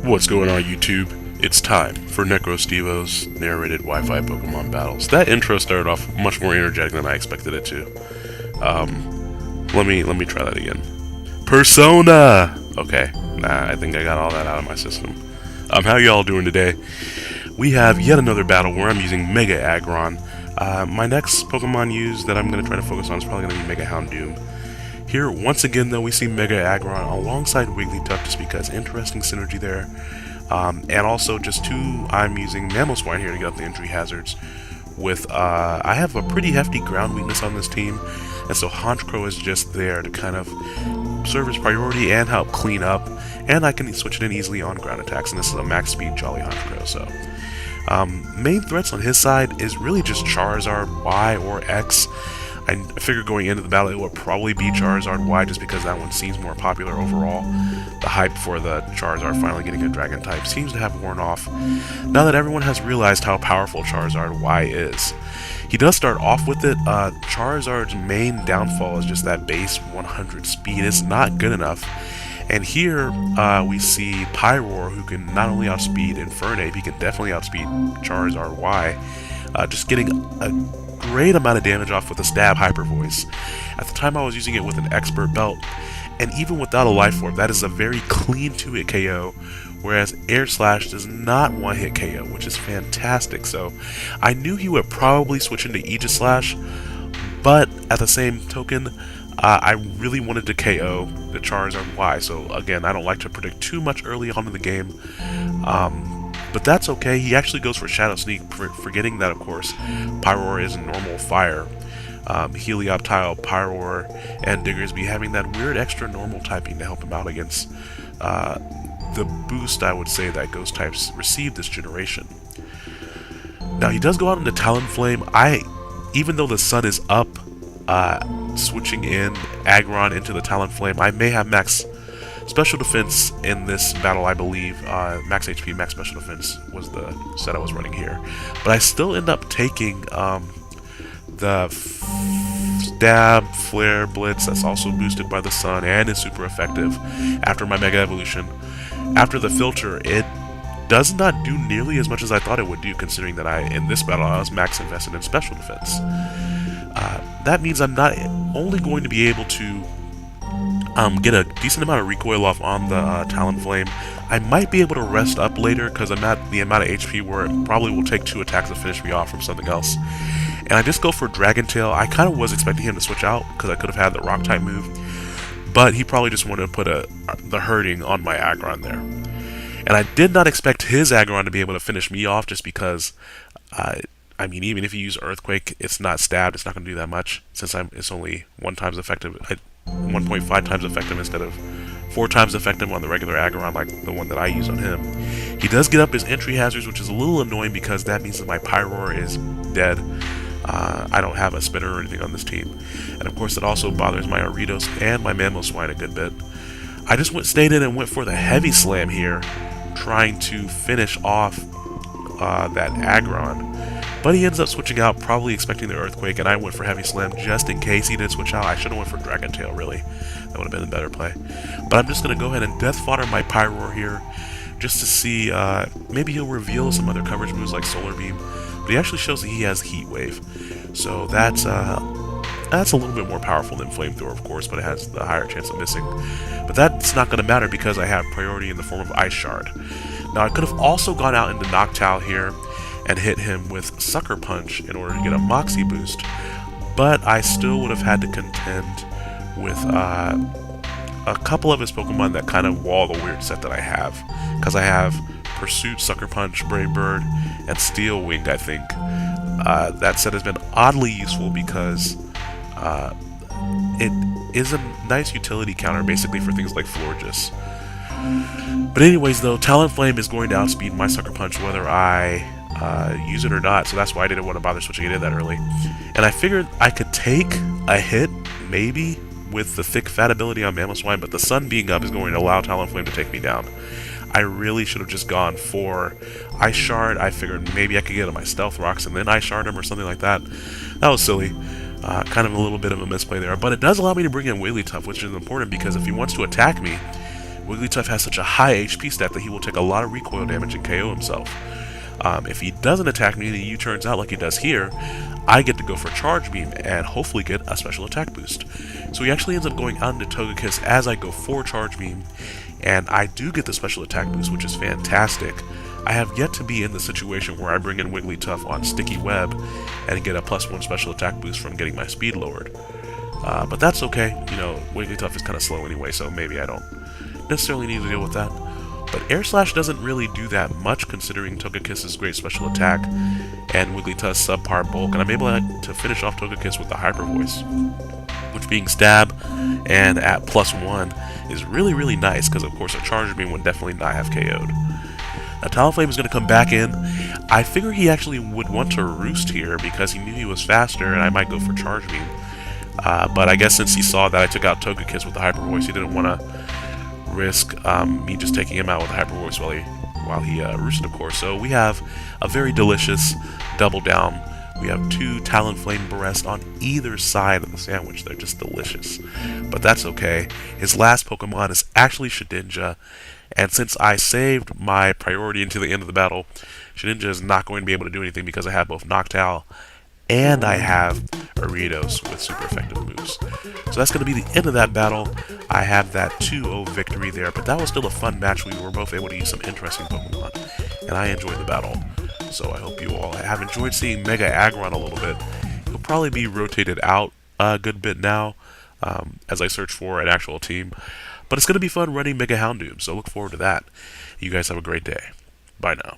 What's going on YouTube? It's time for Necrostevo's narrated Wi-Fi Pokemon battles. That intro started off much more energetic than I expected it to. Let me try that again. Persona! Okay, I think I got all that out of my system. How y'all doing today? We have yet another battle where I'm using Mega Aggron. My next Pokemon used that I'm going to try to focus on is probably going to be Mega Houndoom. Here, once again, though, we see Mega Aggron alongside Wigglytuff just because interesting synergy there. And also, just I'm using Mamoswine here to get up the injury hazards. I have a pretty hefty ground weakness on this team, and so Honchkrow is just there to kind of serve as priority and help clean up, and I can switch it in easily on ground attacks, and this is a max speed Jolly Honchkrow, so. Main threats on his side is really just Charizard Y or X. I figured going into the battle it would probably be Charizard Y just because that one seems more popular overall. The hype for the Charizard finally getting a Dragon type seems to have worn off now that everyone has realized how powerful Charizard Y is. He does start off with it. Charizard's main downfall is just that base 100 speed. It's not good enough. And here we see Pyroar, who can not only outspeed Infernape, he can definitely outspeed Charizard Y, just getting a great amount of damage off with a Stab Hyper Voice. At the time I was using it with an Expert Belt, and even without a Life Orb, that is a very clean 2-hit KO, whereas Air Slash does not 1-hit KO, which is fantastic. So I knew he would probably switch into Aegis Slash, but at the same token, I really wanted to KO the Charizard Y, so again, I don't like to predict too much early on in the game. But that's okay. He actually goes for Shadow Sneak, forgetting that, of course, Pyroar is normal fire. Helioptile, Pyroar, and Diggersby having that weird extra normal typing to help him out against the boost, I would say, that Ghost types received this generation. Now, he does go out into Talonflame. Even though the sun is up, switching in Aggron into the Talonflame, I may have max special defense in this battle, I believe. Max HP, max special defense was the set I was running here. But I still end up taking the Stab, Flare, Blitz, that's also boosted by the sun and is super effective after my Mega Evolution. After the filter, it does not do nearly as much as I thought it would do, considering that in this battle I was max invested in special defense. That means I'm not only going to be able to get a decent amount of recoil off on the Talonflame. I might be able to rest up later because I'm at the amount of HP where it probably will take 2 attacks to finish me off from something else. And I just go for Dragon Tail. I kind of was expecting him to switch out because I could have had the Rock type move, but he probably just wanted to put the hurting on my Aggron there. And I did not expect his Aggron to be able to finish me off just because, I mean, even if you use Earthquake, it's not stabbed, it's not going to do that much since it's only 1 times effective. 1.5 times effective instead of 4 times effective on the regular Aggron like the one that I use on him. He does get up his entry hazards, which is a little annoying because that means that my Pyroar is dead. I don't have a Spitter or anything on this team. And of course that also bothers my Aritos and my Mamoswine a good bit. I just stayed in and went for the Heavy Slam here, trying to finish off that Aggron. But he ends up switching out, probably expecting the Earthquake, and I went for Heavy Slam just in case he did switch out. I should have went for Dragon Tail, really. That would have been a better play. But I'm just going to go ahead and Death Fodder my Pyroar here, just to see, maybe he'll reveal some other coverage moves like Solar Beam. But he actually shows that he has Heat Wave. So that's a little bit more powerful than Flamethrower, of course, but it has the higher chance of missing. But that's not going to matter because I have priority in the form of Ice Shard. Now, I could have also gone out into Noctowl here and hit him with Sucker Punch in order to get a Moxie boost, but I still would have had to contend with a couple of his Pokemon that kind of wall the weird set that I have, because I have Pursuit, Sucker Punch, Brave Bird, and Steel Wing, I think. That set has been oddly useful because it is a nice utility counter, basically for things like Florges. But anyways, though, Talonflame is going to outspeed my Sucker Punch whether I use it or not, so that's why I didn't want to bother switching it in that early. And I figured I could take a hit, maybe, with the thick fat ability on Mamoswine, but the sun being up is going to allow Talonflame to take me down. I really should have just gone for Ice Shard. I figured maybe I could get on my Stealth Rocks and then Ice Shard him or something like that. That was silly. Kind of a little bit of a misplay there, but it does allow me to bring in Wigglytuff, which is important because if he wants to attack me, Wigglytuff has such a high HP stat that he will take a lot of recoil damage and KO himself. If he doesn't attack me and he turns out like he does here, I get to go for Charge Beam and hopefully get a special attack boost. So he actually ends up going out into Togekiss as I go for Charge Beam, and I do get the special attack boost, which is fantastic. I have yet to be in the situation where I bring in Wigglytuff on Sticky Web and get a +1 special attack boost from getting my speed lowered. But that's okay, you know, Wigglytuff is kind of slow anyway, so maybe I don't necessarily need to deal with that. But Air Slash doesn't really do that much considering Togekiss's great special attack and Wigglytuff's subpar bulk, and I'm able to finish off Togekiss with the Hyper Voice, which being Stab and at +1 is really nice because of course a Charge Beam would definitely not have KO'd. Now Talonflame is going to come back in. I figure he actually would want to Roost here because he knew he was faster and I might go for Charge Beam. But I guess since he saw that I took out Togekiss with the Hyper Voice, he didn't want to risk me just taking him out with the Hyper Voice while he roosted, of course. So we have a very delicious double down. We have 2 Talonflame Breasts on either side of the sandwich. They're just delicious. But that's okay. His last Pokemon is actually Shedinja, and since I saved my priority until the end of the battle, Shedinja is not going to be able to do anything because I have both Noctowl and I have Ariados with super effective moves. So that's going to be the end of that battle. I have that 2-0 victory there, but that was still a fun match. We were both able to use some interesting Pokemon, and I enjoyed the battle. So I hope you all have enjoyed seeing Mega Aggron a little bit. He'll probably be rotated out a good bit now as I search for an actual team. But it's going to be fun running Mega Houndoom, so look forward to that. You guys have a great day. Bye now.